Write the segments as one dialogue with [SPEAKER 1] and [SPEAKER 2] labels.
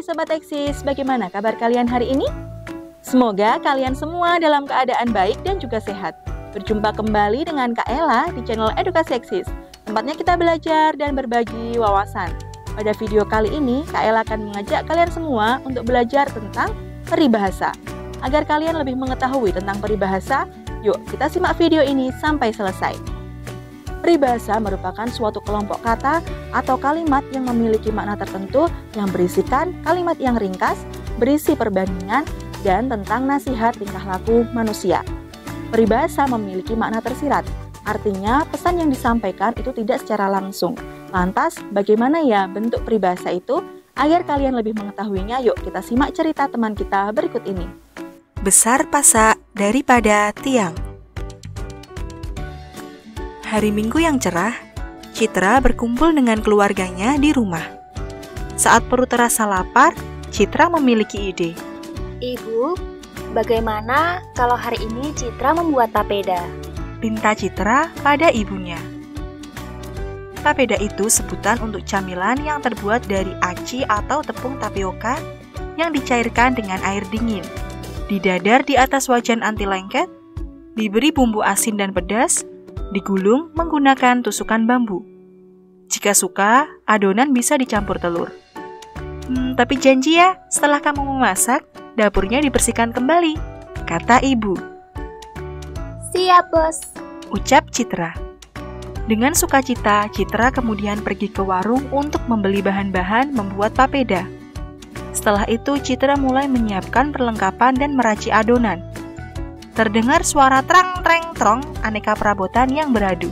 [SPEAKER 1] Sobat Eksis, bagaimana kabar kalian hari ini? Semoga kalian semua dalam keadaan baik dan juga sehat. Berjumpa kembali dengan Kak Ella di channel Edukasi Eksis. Tempatnya kita belajar dan berbagi wawasan. Pada video kali ini, Kak Ella akan mengajak kalian semua untuk belajar tentang peribahasa. Agar kalian lebih mengetahui tentang peribahasa, yuk kita simak video ini sampai selesai. Peribahasa merupakan suatu kelompok kata atau kalimat yang memiliki makna tertentu yang berisikan kalimat yang ringkas, berisi perbandingan, dan tentang nasihat tingkah laku manusia. Peribahasa memiliki makna tersirat, artinya pesan yang disampaikan itu tidak secara langsung. Lantas, bagaimana ya bentuk peribahasa itu? Agar kalian lebih mengetahuinya, yuk kita simak cerita teman kita berikut ini.
[SPEAKER 2] Besar pasak daripada tiang. Hari Minggu yang cerah, Citra berkumpul dengan keluarganya di rumah. Saat perut terasa lapar, Citra memiliki ide.
[SPEAKER 3] Ibu, bagaimana kalau hari ini Citra membuat papeda?
[SPEAKER 2] Pinta Citra pada ibunya. Papeda itu sebutan untuk camilan yang terbuat dari aci atau tepung tapioka yang dicairkan dengan air dingin, didadar di atas wajan anti lengket, diberi bumbu asin dan pedas, digulung menggunakan tusukan bambu. Jika suka, adonan bisa dicampur telur. Tapi janji ya, setelah kamu memasak, dapurnya dibersihkan kembali, kata ibu.
[SPEAKER 3] Siap, Bos,
[SPEAKER 2] ucap Citra. Dengan sukacita, Citra kemudian pergi ke warung untuk membeli bahan-bahan membuat papeda. Setelah itu, Citra mulai menyiapkan perlengkapan dan meracik adonan. Terdengar suara trang-treng-trong aneka perabotan yang beradu.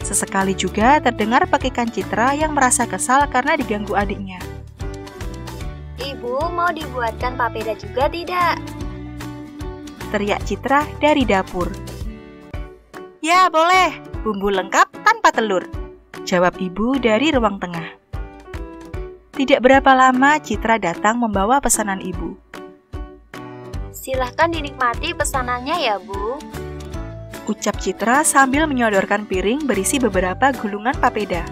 [SPEAKER 2] Sesekali juga terdengar pekikan Citra yang merasa kesal karena diganggu adiknya.
[SPEAKER 3] Ibu, mau dibuatkan papeda juga tidak?
[SPEAKER 2] Teriak Citra dari dapur. Ya, boleh. Bumbu lengkap tanpa telur, jawab ibu dari ruang tengah. Tidak berapa lama Citra datang membawa pesanan ibu.
[SPEAKER 3] Silahkan dinikmati pesanannya ya, Bu,
[SPEAKER 2] ucap Citra sambil menyodorkan piring berisi beberapa gulungan papeda.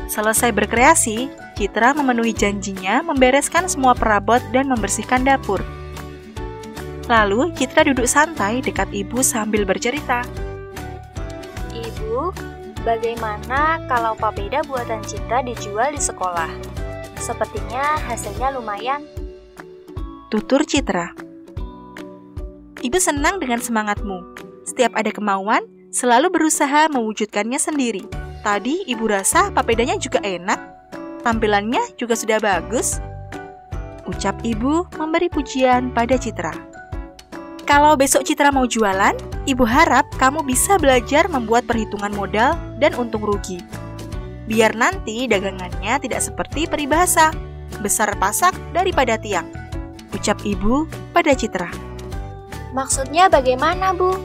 [SPEAKER 2] Selesai berkreasi, Citra memenuhi janjinya membereskan semua perabot dan membersihkan dapur. Lalu Citra duduk santai dekat ibu sambil bercerita.
[SPEAKER 3] Ibu, bagaimana kalau papeda buatan Citra dijual di sekolah? Sepertinya hasilnya lumayan,
[SPEAKER 2] tutur Citra. Ibu senang dengan semangatmu. Setiap ada kemauan, selalu berusaha mewujudkannya sendiri. Tadi ibu rasa papedanya juga enak. Tampilannya juga sudah bagus, ucap ibu memberi pujian pada Citra. Kalau besok Citra mau jualan, ibu harap kamu bisa belajar membuat perhitungan modal dan untung rugi. Biar nanti dagangannya tidak seperti peribahasa, besar pasak daripada tiang, ucap ibu pada Citra.
[SPEAKER 3] Maksudnya bagaimana, Bu?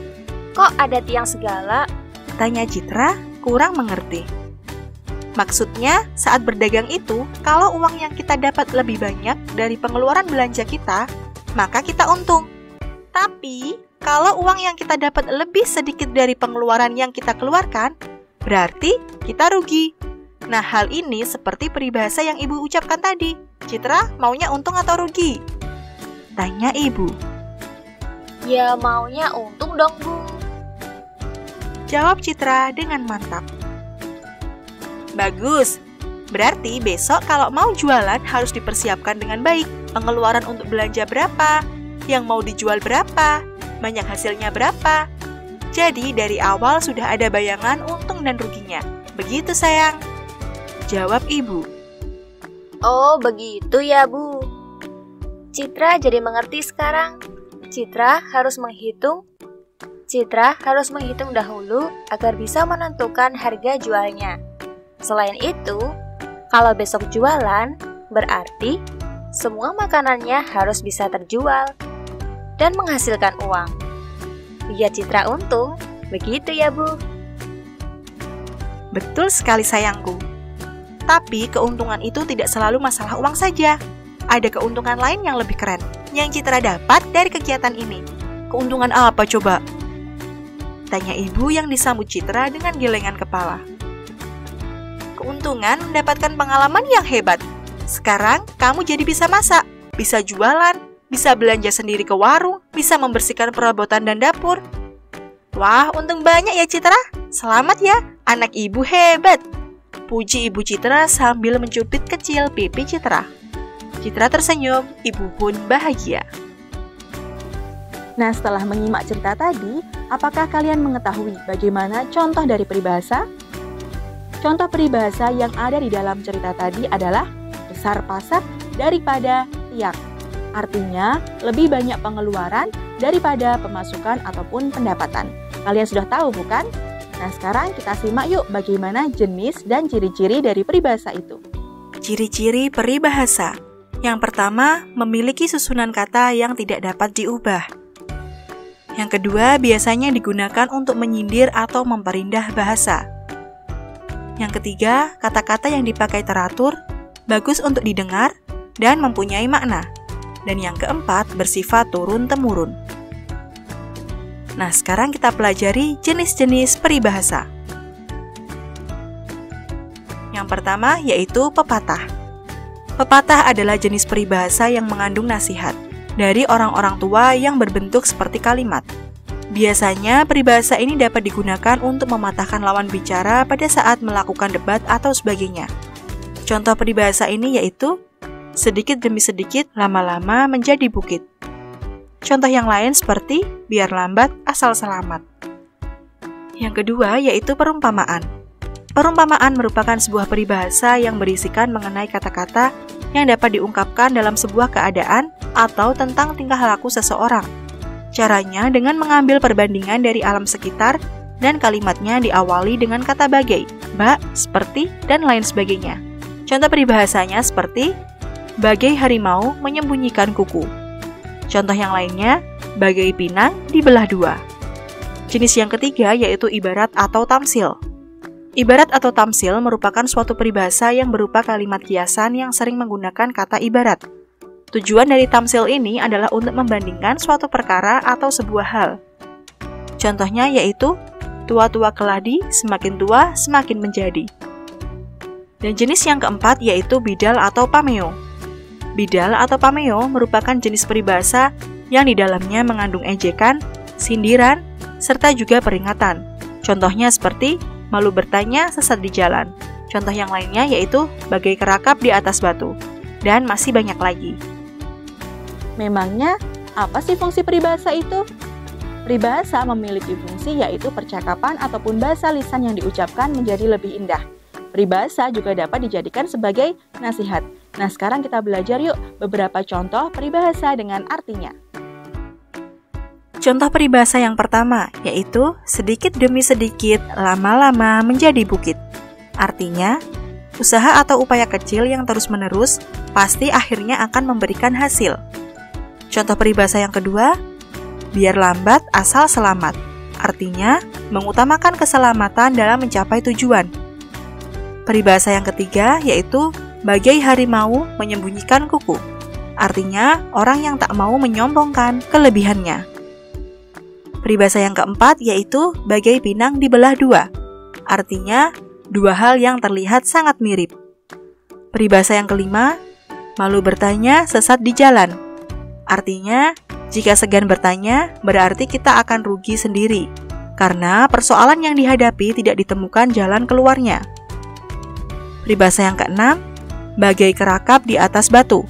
[SPEAKER 3] Kok ada tiang segala?
[SPEAKER 2] Tanya Citra kurang mengerti. Maksudnya saat berdagang itu, kalau uang yang kita dapat lebih banyak dari pengeluaran belanja kita, maka kita untung. Tapi kalau uang yang kita dapat lebih sedikit dari pengeluaran yang kita keluarkan, berarti kita rugi. Nah, hal ini seperti peribahasa yang ibu ucapkan tadi. Citra maunya untung atau rugi? Tanya ibu.
[SPEAKER 3] Ya maunya untung dong, Bu,
[SPEAKER 2] jawab Citra dengan mantap. Bagus, berarti besok kalau mau jualan harus dipersiapkan dengan baik. Pengeluaran untuk belanja berapa, yang mau dijual berapa, banyak hasilnya berapa. Jadi dari awal sudah ada bayangan untung dan ruginya. Begitu sayang, jawab ibu.
[SPEAKER 3] Oh begitu ya, Bu, Citra jadi mengerti sekarang. Citra harus menghitung dahulu agar bisa menentukan harga jualnya. Selain itu, kalau besok jualan, berarti semua makanannya harus bisa terjual dan menghasilkan uang. Biar Citra untung, begitu ya, Bu?
[SPEAKER 2] Betul sekali sayangku. Tapi keuntungan itu tidak selalu masalah uang saja. Ada keuntungan lain yang lebih keren yang Citra dapat dari kegiatan ini. Keuntungan apa coba? Tanya ibu yang disambut Citra dengan gelengan kepala. Keuntungan mendapatkan pengalaman yang hebat. Sekarang kamu jadi bisa masak, bisa jualan, bisa belanja sendiri ke warung, bisa membersihkan perabotan dan dapur. Wah, untung banyak ya Citra. Selamat ya, anak ibu hebat. Puji Ibu Citra sambil mencubit kecil pipi Citra. Citra tersenyum, ibu pun bahagia.
[SPEAKER 1] Nah, setelah menyimak cerita tadi, apakah kalian mengetahui bagaimana contoh dari peribahasa? Contoh peribahasa yang ada di dalam cerita tadi adalah besar pasak daripada tiak. Artinya, lebih banyak pengeluaran daripada pemasukan ataupun pendapatan. Kalian sudah tahu bukan? Nah, sekarang kita simak yuk bagaimana jenis dan ciri-ciri dari peribahasa itu.
[SPEAKER 2] Ciri-ciri peribahasa. Yang pertama, memiliki susunan kata yang tidak dapat diubah. Yang kedua, biasanya digunakan untuk menyindir atau memperindah bahasa. Yang ketiga, kata-kata yang dipakai teratur, bagus untuk didengar, dan mempunyai makna. Dan yang keempat, bersifat turun-temurun. Nah, sekarang kita pelajari jenis-jenis peribahasa. Yang pertama yaitu pepatah. Pepatah adalah jenis peribahasa yang mengandung nasihat dari orang-orang tua yang berbentuk seperti kalimat. Biasanya, peribahasa ini dapat digunakan untuk mematahkan lawan bicara pada saat melakukan debat atau sebagainya. Contoh peribahasa ini yaitu sedikit demi sedikit, lama-lama menjadi bukit. Contoh yang lain seperti biar lambat asal selamat. Yang kedua yaitu perumpamaan. Perumpamaan merupakan sebuah peribahasa yang berisikan mengenai kata-kata yang dapat diungkapkan dalam sebuah keadaan atau tentang tingkah laku seseorang. Caranya dengan mengambil perbandingan dari alam sekitar dan kalimatnya diawali dengan kata bagai, bak, seperti, dan lain sebagainya. Contoh peribahasanya seperti bagai harimau menyembunyikan kuku. Contoh yang lainnya, bagai pinang dibelah dua. Jenis yang ketiga yaitu ibarat atau tamsil. Ibarat atau tamsil merupakan suatu peribahasa yang berupa kalimat kiasan yang sering menggunakan kata ibarat. Tujuan dari tamsil ini adalah untuk membandingkan suatu perkara atau sebuah hal. Contohnya yaitu, tua-tua keladi, semakin tua semakin menjadi. Dan jenis yang keempat yaitu bidal atau pameo. Bidal atau pameo merupakan jenis peribahasa yang di dalamnya mengandung ejekan, sindiran, serta juga peringatan. Contohnya seperti, malu bertanya sesat di jalan. Contoh yang lainnya yaitu, bagai kerakap di atas batu. Dan masih banyak lagi.
[SPEAKER 1] Memangnya, apa sih fungsi peribahasa itu? Peribahasa memiliki fungsi yaitu percakapan ataupun bahasa lisan yang diucapkan menjadi lebih indah. Peribahasa juga dapat dijadikan sebagai nasihat. Nah, sekarang kita belajar yuk beberapa contoh peribahasa dengan artinya.
[SPEAKER 2] Contoh peribahasa yang pertama yaitu sedikit demi sedikit, lama-lama menjadi bukit. Artinya, usaha atau upaya kecil yang terus-menerus pasti akhirnya akan memberikan hasil. Contoh peribahasa yang kedua, biar lambat asal selamat. Artinya, mengutamakan keselamatan dalam mencapai tujuan. Peribahasa yang ketiga yaitu bagai harimau menyembunyikan kuku. Artinya, orang yang tak mau menyombongkan kelebihannya. Peribahasa yang keempat yaitu bagai pinang dibelah dua. Artinya, dua hal yang terlihat sangat mirip. Peribahasa yang kelima, malu bertanya sesat di jalan. Artinya, jika segan bertanya, berarti kita akan rugi sendiri, karena persoalan yang dihadapi tidak ditemukan jalan keluarnya. Peribahasa yang keenam, bagai kerakap di atas batu.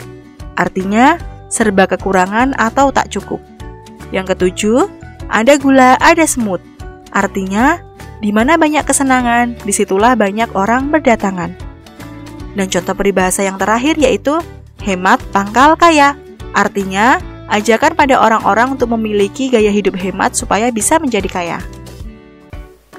[SPEAKER 2] Artinya, serba kekurangan atau tak cukup. Yang ketujuh, ada gula, ada semut. Artinya, di mana banyak kesenangan, disitulah banyak orang berdatangan. Dan contoh peribahasa yang terakhir yaitu, hemat pangkal kaya. Artinya, ajakan pada orang-orang untuk memiliki gaya hidup hemat supaya bisa menjadi kaya.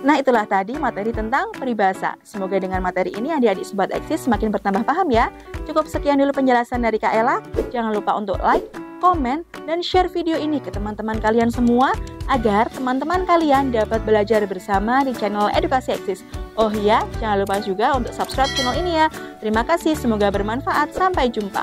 [SPEAKER 1] Nah, itulah tadi materi tentang peribahasa. Semoga dengan materi ini adik-adik Sobat Eksis semakin bertambah paham ya. Cukup sekian dulu penjelasan dari Kak Ella. Jangan lupa untuk like, komen, dan share video ini ke teman-teman kalian semua agar teman-teman kalian dapat belajar bersama di channel Edukasi Eksis. Oh iya, jangan lupa juga untuk subscribe channel ini ya. Terima kasih, semoga bermanfaat. Sampai jumpa.